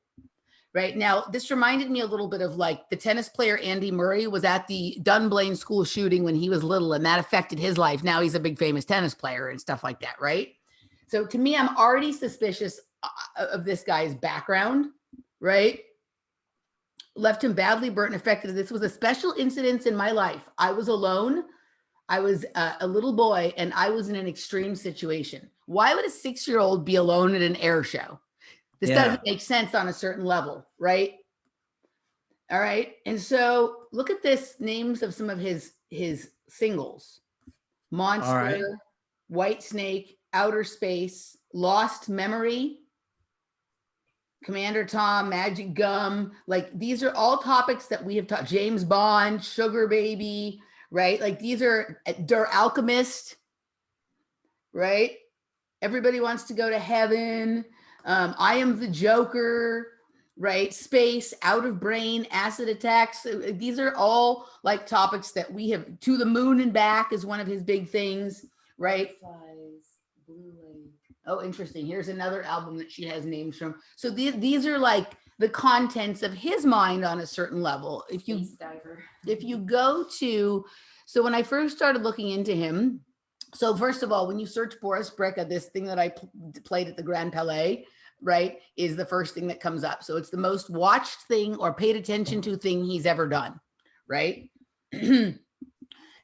Right now, this reminded me a little bit of like the tennis player Andy Murray was at the Dunblane school shooting when he was little, and that affected his life. Now he's a big famous tennis player and stuff like that, right? So to me, I'm already suspicious of this guy's background, right? Left him badly burnt and affected. This was a special incident in my life. I was alone. I was a little boy, and I was in an extreme situation. Why would a 6-year-old be alone at an air show? This doesn't make sense on a certain level, right? All right. And so look at this, names of some of his singles. Monster, White Snake, Outer Space, Lost Memory, Commander Tom, Magic Gum. Like these are all topics that we have taught. James Bond, Sugar Baby, right? Like these are Der Alchemist, right? Everybody wants to go to heaven. I Am the Joker, right? Space, Out of Brain, Acid Attacks. These are all like topics that we have. To the Moon and Back is one of his big things, right? Blue Lake. Oh, interesting. Here's another album that she has names from. So these are like the contents of his mind on a certain level. If you go to, so when I first started looking into him, so first of all, when you search Boris Brejcha, this thing that I played at the Grand Palais, right, is the first thing that comes up. So it's the most watched thing or paid attention to thing he's ever done, right? And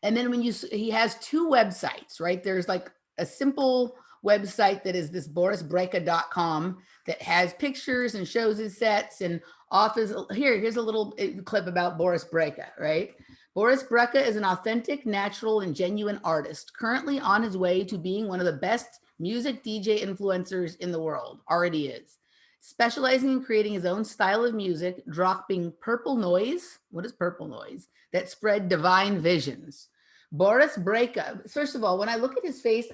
then when he has two websites, right? There's like a simple website that is this borisbrejcha.com that has pictures and shows his sets and offers. Here's a little clip about Boris Brejcha, right? Boris Brejcha is an authentic, natural, and genuine artist, currently on his way to being one of the best music DJ influencers in the world, already is. Specializing in creating his own style of music, dropping purple noise. What is purple noise? That spread divine visions. Boris Brejcha, first of all, when I look at his face,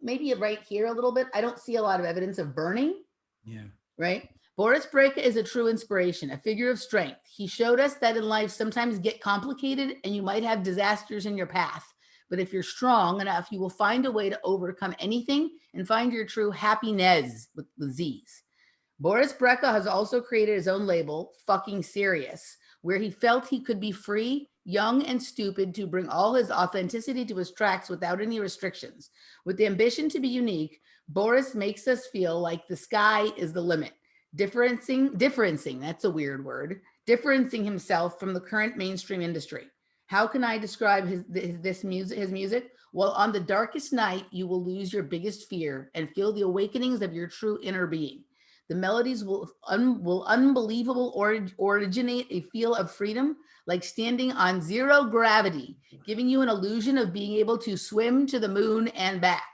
maybe right here a little bit, I don't see a lot of evidence of burning. Yeah. Right? Boris Brejcha is a true inspiration, a figure of strength. He showed us that in life sometimes get complicated and you might have disasters in your path. But if you're strong enough, you will find a way to overcome anything and find your true happiness with Z's. Boris Brejcha has also created his own label, FCKING SERIOUS, where he felt he could be free, young, and stupid to bring all his authenticity to his tracks without any restrictions. With the ambition to be unique, Boris makes us feel like the sky is the limit. Differencing, that's a weird word, differencing himself from the current mainstream industry. How can I describe his music? Well, on the darkest night, you will lose your biggest fear and feel the awakenings of your true inner being. The melodies will unbelievable originate a feel of freedom, like standing on zero gravity, giving you an illusion of being able to swim to the moon and back.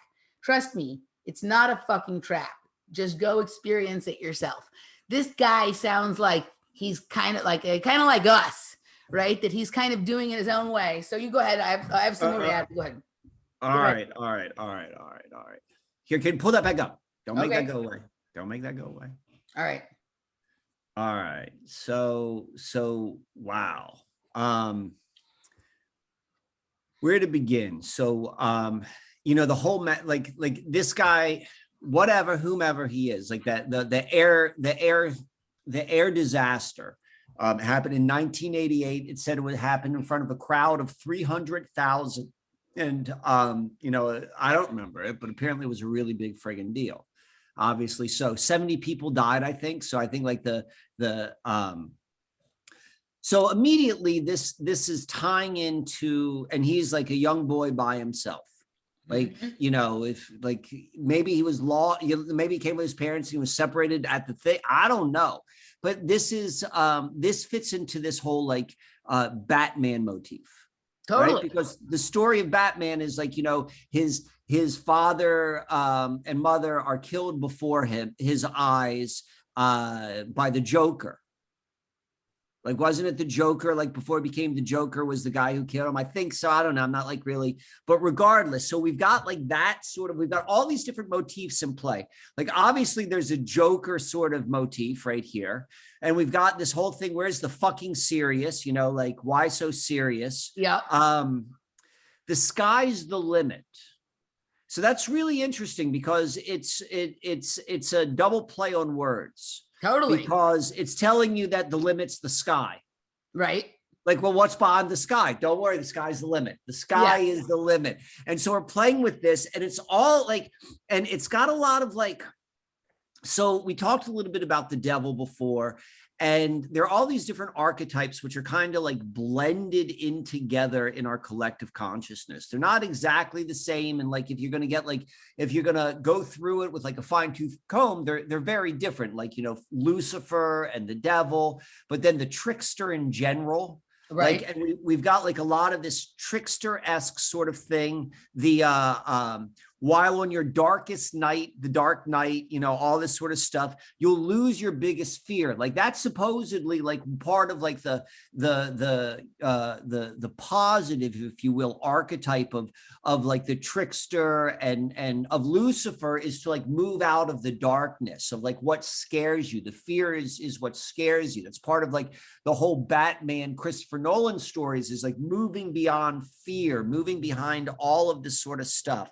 Trust me, it's not a fucking trap. Just go experience it yourself. This guy sounds like he's kind of like us, right? That he's kind of doing it his own way. So you go ahead. I have some more to add. Go ahead. All right. Here, can you pull that back up? Don't make that go away. Don't make that go away. All right. So wow. Where to begin? So the whole like this guy, whatever, whomever he is, like that, the air disaster happened in 1988. It said it would happen in front of a crowd of 300,000. And, I don't remember it, but apparently it was a really big friggin' deal. Obviously. So 70 people died, I think. So I think like so immediately this is tying into, and he's like a young boy by himself. Like, if like maybe he was maybe he came with his parents, he was separated at the thing. I don't know. But this is this fits into this whole like Batman motif. Totally. Right? Because the story of Batman is like, his father and mother are killed before his eyes by the Joker. Like, wasn't it the Joker? Like before he became the Joker was the guy who killed him. I think so. I don't know. I'm not like really, but regardless. So we've got like that sort of, we've got all these different motifs in play. Like obviously there's a Joker sort of motif right here. And we've got this whole thing. Where's the fucking serious, like why so serious? Yeah. The sky's the limit. So that's really interesting because it's a double play on words. Totally. Because it's telling you that the limit's the sky. Right. Like, well, what's beyond the sky? Don't worry, the sky's the limit. The sky is the limit. And so we're playing with this, and it's all like, and it's got a lot of like, so we talked a little bit about the devil before, and there are all these different archetypes which are kind of like blended in together in our collective consciousness. They're not exactly the same. And like, if you're going to go through it with like a fine tooth comb, they're very different. Like, Lucifer and the devil, but then the trickster in general. Right. Like, and we've got like a lot of this trickster-esque sort of thing. The, while on your darkest night, the dark night, all this sort of stuff, you'll lose your biggest fear. Like that's supposedly like part of like the positive, if you will, archetype of like the trickster and of Lucifer is to like move out of the darkness of like what scares you. The fear is what scares you. That's part of like the whole Batman, Christopher Nolan stories is like moving beyond fear, moving behind all of this sort of stuff.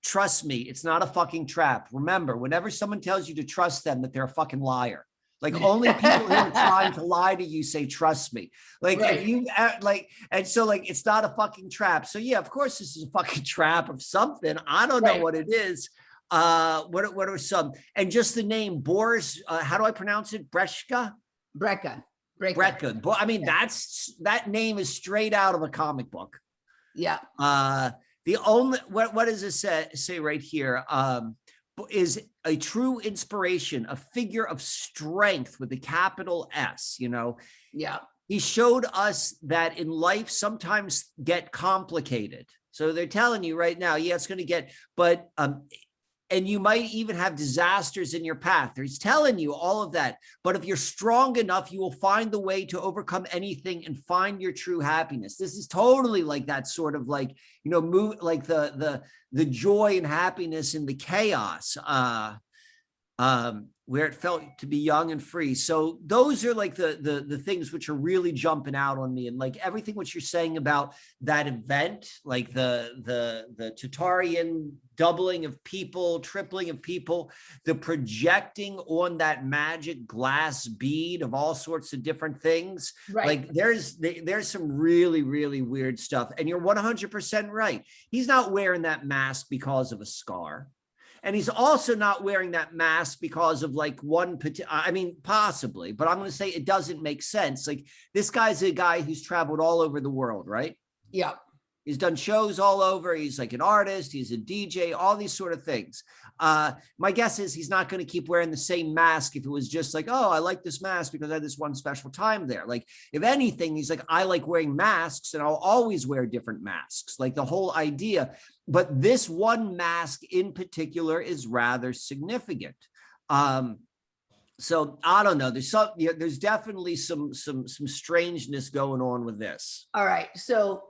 Trust me, it's not a fucking trap. Remember, whenever someone tells you to trust them, that they're a fucking liar. Like only people who are trying to lie to you say, trust me. Like Right. if you like, and so like, it's not a fucking trap. So yeah, of course this is a fucking trap of something. I don't know what it is. What are some, and just the name Boris, how do I pronounce it? Brejcha? Brejcha. But I mean, that name is straight out of a comic book. Yeah. The only, what does it say right here? Is a true inspiration, a figure of strength with a capital S, you know? Yeah. He showed us that in life sometimes get complicated. So they're telling you right now, yeah, it's going to get, but, and you might even have disasters in your path. He's telling you all of that. But if you're strong enough, you will find the way to overcome anything and find your true happiness. This is totally like that sort of like, you know, move like the joy and happiness in the chaos, where it felt to be young and free. So those are like the things which are really jumping out on me. And like everything what you're saying about that event, like the Tatarian doubling of people, tripling of people, the projecting on that magic glass bead of all sorts of different things. Right. Like there's some really, really weird stuff. And you're 100% right. He's not wearing that mask because of a scar. And he's also not wearing that mask because of like I mean, possibly, but I'm going to say it doesn't make sense. Like this guy's a guy who's traveled all over the world, right? Yeah. He's done shows all over. He's like an artist. He's a DJ, all these sort of things. My guess is he's not going to keep wearing the same mask if it was just like, oh, I like this mask because I had this one special time there. Like if anything, he's like, I like wearing masks and I'll always wear different masks. Like the whole idea. But this one mask in particular is rather significant. So I don't know. There's definitely some strangeness going on with this. All right. So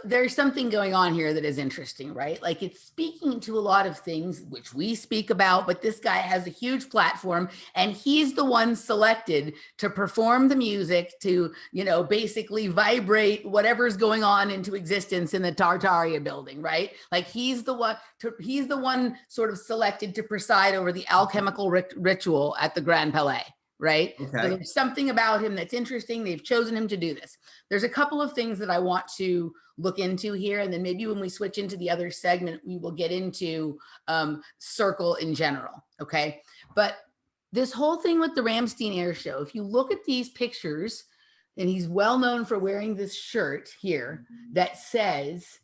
there's something going on here that is interesting, right? Like it's speaking to a lot of things which we speak about, but this guy has a huge platform and he's the one selected to perform the music to, you know, basically vibrate whatever's going on into existence in the Tartaria building, right? Like he's the one sort of selected to preside over the alchemical ritual at the Grand Palais. Right. Okay. So there's something about him that's interesting. They've chosen him to do this. There's a couple of things that I want to look into here. And then maybe when we switch into the other segment, we will get into Cercle in general. Okay. But this whole thing with the Ramstein Air Show, if you look at these pictures, and he's well known for wearing this shirt here that says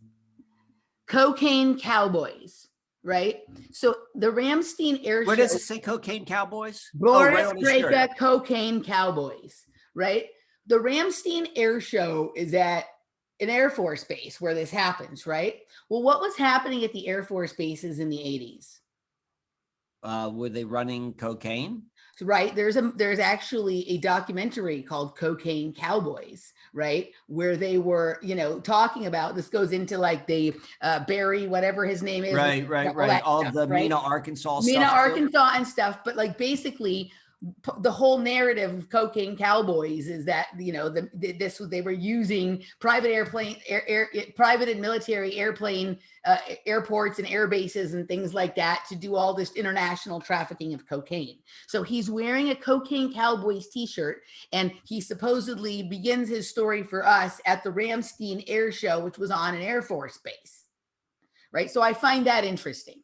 Cocaine Cowboys. Right. So the Ramstein Air Show. Where does it say Cocaine Cowboys? Boris Brejcha Cocaine Cowboys. Right. The Ramstein Air Show is at an Air Force base where this happens. Right. Well, what was happening at the Air Force bases in the 80s? Were they running cocaine? Right. There's actually a documentary called Cocaine Cowboys, right? Where they were, you know, talking about, this goes into like the Barry, whatever his name is. Right. All stuff, the right? Mena, Arkansas and stuff. But like basically the whole narrative of Cocaine Cowboys is that, you know, they were using private private and military airplane airports and air bases and things like that to do all this international trafficking of cocaine. So he's wearing a Cocaine Cowboys t-shirt, and he supposedly begins his story for us at the Ramstein Air Show, which was on an Air Force base, right? So I find that interesting.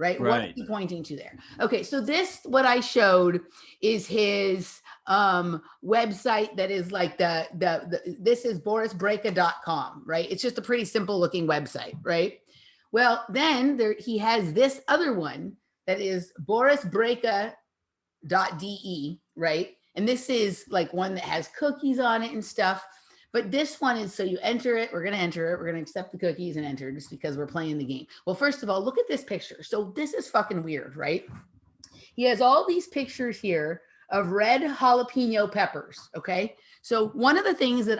Right? What is he pointing to there? Okay, so what I showed is his website that is like this is borisbrejcha.com, right? It's just a pretty simple looking website, right? Well, then he has this other one that is borisbrejcha.de, right? And this is like one that has cookies on it and stuff. But this one is, so you enter it, we're going to enter it, we're going to accept the cookies and enter just because we're playing the game. Well, first of all, look at this picture. So this is fucking weird, right? He has all these pictures here of red jalapeno peppers, okay? So one of the things that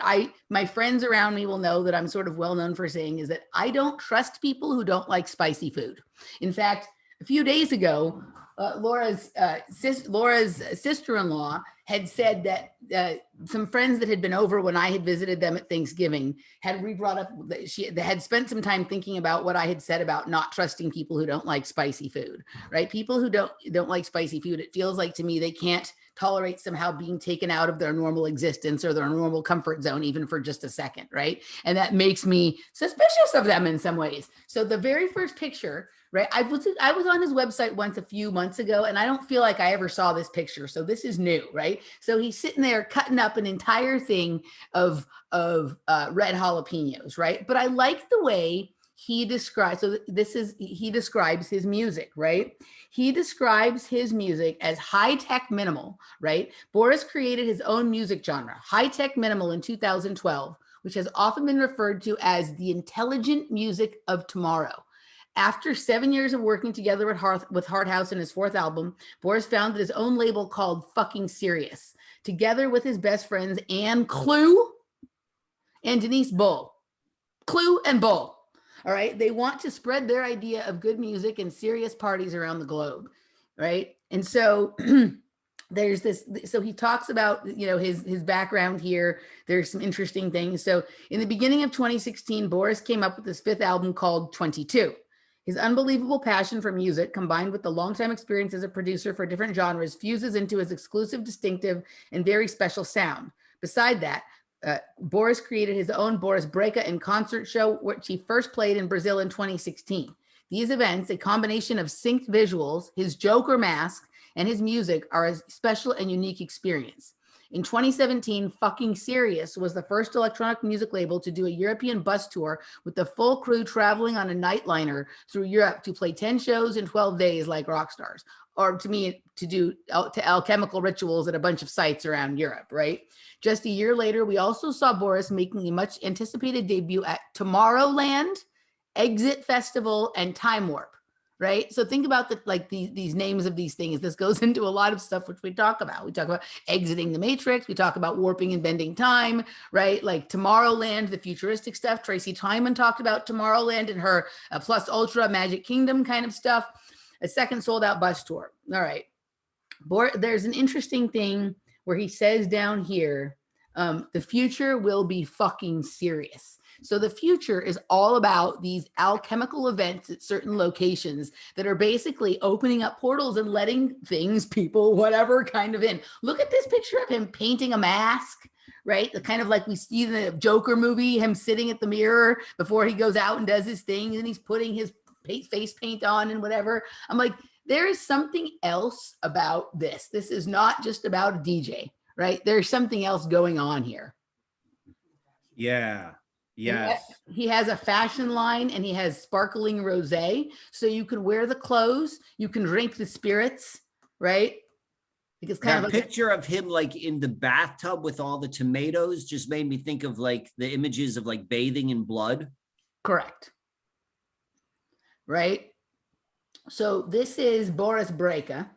my friends around me will know that I'm sort of well known for saying is that I don't trust people who don't like spicy food. In fact, a few days ago, Laura's sister-in-law had said that some friends that had been over when I had visited them at Thanksgiving had re-brought up that they had spent some time thinking about what I had said about not trusting people who don't like spicy food, right? People who don't like spicy food, it feels like to me they can't tolerate somehow being taken out of their normal existence or their normal comfort zone, even for just a second, right? And that makes me suspicious of them in some ways. So the very first picture, right? I was on his website once a few months ago, and I don't feel like I ever saw this picture. So this is new, right? So he's sitting there cutting up an entire thing of red jalapenos, right? But I like the way he describes, he describes his music, right? He describes his music as high-tech minimal, right? Boris created his own music genre, high-tech minimal, in 2012, which has often been referred to as the intelligent music of tomorrow. After 7 years of working together with Hardhouse in his fourth album, Boris founded his own label called FCKING SERIOUS, together with his best friends Anne Clue and Denise Bull. Clue and Bull. All right. They want to spread their idea of good music and serious parties around the globe. Right. And so there's this, so he talks about, his background here. There's some interesting things. So in the beginning of 2016, Boris came up with his fifth album called 22. His unbelievable passion for music, combined with the longtime experience as a producer for different genres, fuses into his exclusive, distinctive, and very special sound. Beside that, Boris created his own Boris Brejcha and concert show, which he first played in Brazil in 2016. These events, a combination of synced visuals, his Joker mask, and his music, are a special and unique experience. In 2017, FCKING SERIOUS was the first electronic music label to do a European bus tour with the full crew traveling on a nightliner through Europe to play 10 shows in 12 days like rock stars, or to alchemical rituals at a bunch of sites around Europe, right? Just a year later, we also saw Boris making a much anticipated debut at Tomorrowland, Exit Festival, and Time Warp. Right. So think about these names of these things. This goes into a lot of stuff, which we talk about. We talk about exiting the matrix. We talk about warping and bending time, right? Like Tomorrowland, the futuristic stuff. Tracy Twyman talked about Tomorrowland and her Plus Ultra Magic Kingdom kind of stuff. A second sold out bus tour. All right. There's an interesting thing where he says down here, the future will be fucking serious. So the future is all about these alchemical events at certain locations that are basically opening up portals and letting things, people, whatever kind of in. Look at this picture of him painting a mask, right? The kind of like we see in the Joker movie, him sitting at the mirror before he goes out and does his thing, and he's putting his face paint on and whatever. I'm like, there is something else about this. This is not just about a DJ, right? There's something else going on here. Yeah. Yes. He has a fashion line, and he has sparkling rosé. So you can wear the clothes, you can drink the spirits, right? Because kind of a picture of him like in the bathtub with all the tomatoes just made me think of like the images of like bathing in blood. Correct. Right. So this is Boris Brejcha.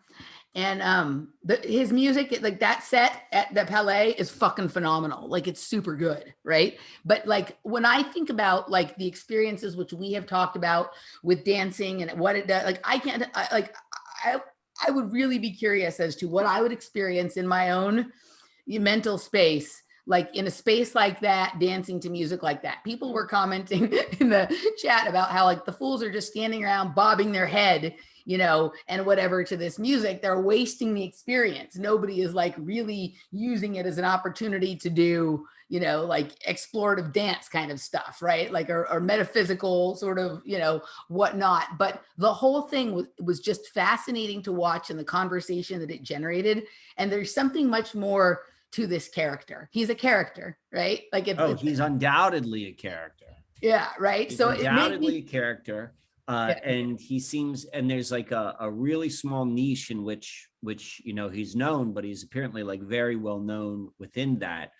And his music, like that set at the Palais, is fucking phenomenal. Like, it's super good, right? But like when I think about like the experiences which we have talked about with dancing and what it does, like I would really be curious as to what I would experience in my own mental space, like in a space like that, dancing to music like that. People were commenting in the chat about how like the fools are just standing around bobbing their head, and whatever to this music. They're wasting the experience. Nobody is like really using it as an opportunity to do, like explorative dance kind of stuff, right? Like, or metaphysical sort of, whatnot. But the whole thing was just fascinating to watch, and the conversation that it generated. And there's something much more to this character. He's a character, right? Like, he's undoubtedly a character. Yeah, right. He's so undoubtedly a character. Yeah. And he seems, and there's like a really small niche in which he's known, but he's apparently like very well known within that.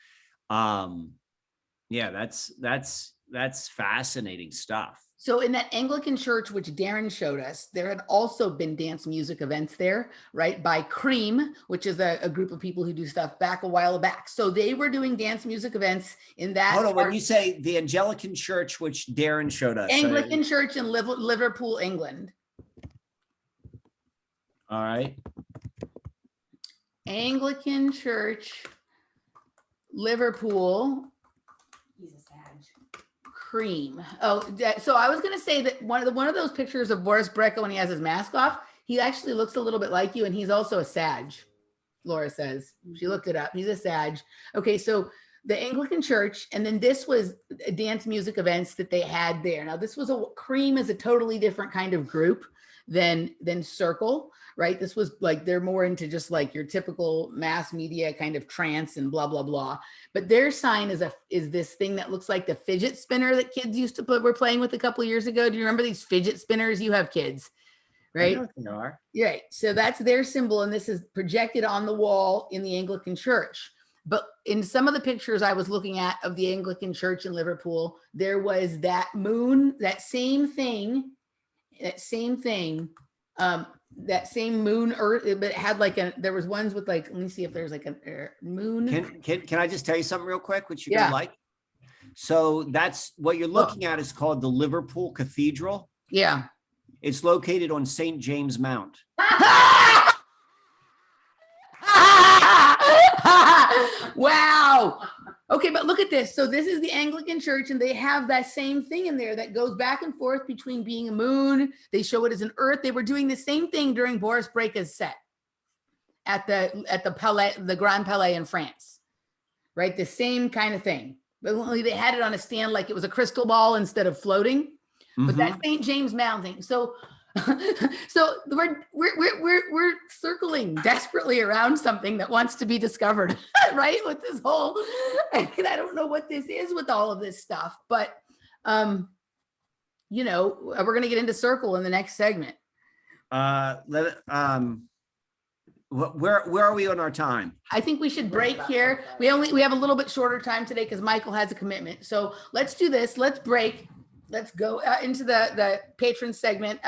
Yeah, that's fascinating stuff. So in that Anglican church, which Darren showed us, there had also been dance music events there, right? By Cream, which is a group of people who do stuff back a while back. So they were doing dance music events in that. Hold on, when you say the Anglican church, which Darren showed us. Anglican church in Liverpool, England. All right. Anglican Church, Liverpool. He's a Sag. Cream. Oh, so I was going to say that one of those pictures of Boris Brejcha when he has his mask off, he actually looks a little bit like you, and he's also a Sag. Laura says she looked it up. He's a Sag. Okay, so the Anglican Church, and then this was dance music events that they had there. Now this was Cream is a totally different kind of group than Cercle, right? This was like they're more into just like your typical mass media kind of trance and blah blah blah. But their sign is this thing that looks like the fidget spinner that kids used to were playing with a couple of years ago. Do you remember these fidget spinners? You have kids, right? I know they are. Right. So that's their symbol, and this is projected on the wall in the Anglican Church. But in some of the pictures I was looking at of the Anglican Church in Liverpool, there was that moon, that same thing, that same moon earth, but it had like there was ones with like, let me see if there's like a moon. Can I just tell you something real quick, which you're gonna like? So that's what you're looking at is called the Liverpool Cathedral. Yeah. It's located on St. James Mount. Wow. Okay, but look at this. So this is the Anglican Church, and they have that same thing in there that goes back and forth between being a moon. They show it as an earth. They were doing the same thing during Boris Brejcha's set at the Palais, the Grand Palais in France, right? The same kind of thing. But only they had it on a stand like it was a crystal ball instead of floating. But that St. James Mount thing. So we're circling desperately around something that wants to be discovered, right? With this whole, I don't know what this is with all of this stuff, but you know, we're gonna get into Cercle in the next segment. Where are we on our time? I think we should break here. We have a little bit shorter time today because Michael has a commitment. So let's do this. Let's break. Let's go into the patron segment.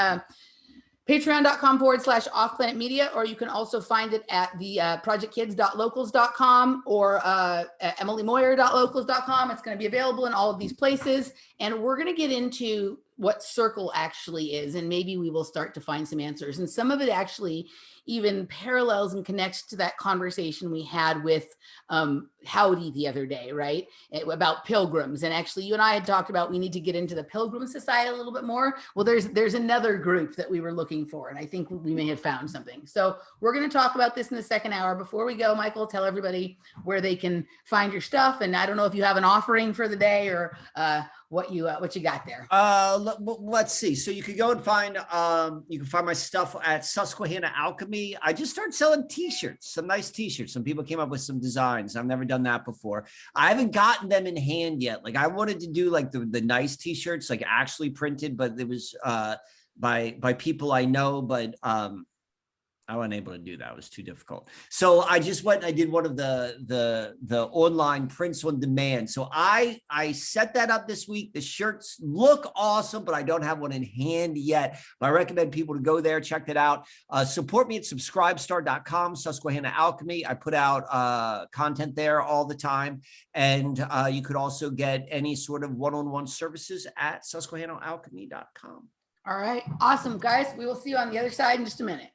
Patreon.com/offplanetmedia, or you can also find it at the projectkids.locals.com or emilycmoyer.locals.com. It's going to be available in all of these places. And we're going to get into what Cercle actually is, and maybe we will start to find some answers. And some of it actually even parallels and connects to that conversation we had with Howdy the other day, right? About pilgrims. And actually you and I had talked about we need to get into the Pilgrim Society a little bit more. Well, there's another group that we were looking for, and I think we may have found something. So we're going to talk about this in the second hour. Before we go, Michael, tell everybody where they can find your stuff. And I don't know if you have an offering for the day or what you got there. Let's see. So you can go and find my stuff at Susquehanna Alchemy. I just started selling t-shirts, some nice t-shirts. Some people came up with some designs. I've never done that before. I haven't gotten them in hand yet. Like I wanted to do like the nice t-shirts, like actually printed, but it was by people I know, but I wasn't able to do that. It was too difficult. So I just went and I did one of the online prints on demand. So I set that up this week. The shirts look awesome, but I don't have one in hand yet. But I recommend people to go there, check that out. Support me at subscribestar.com, Susquehanna Alchemy. I put out content there all the time. And you could also get any sort of one-on-one services at susquehannaalchemy.com. All right. Awesome, guys. We will see you on the other side in just a minute.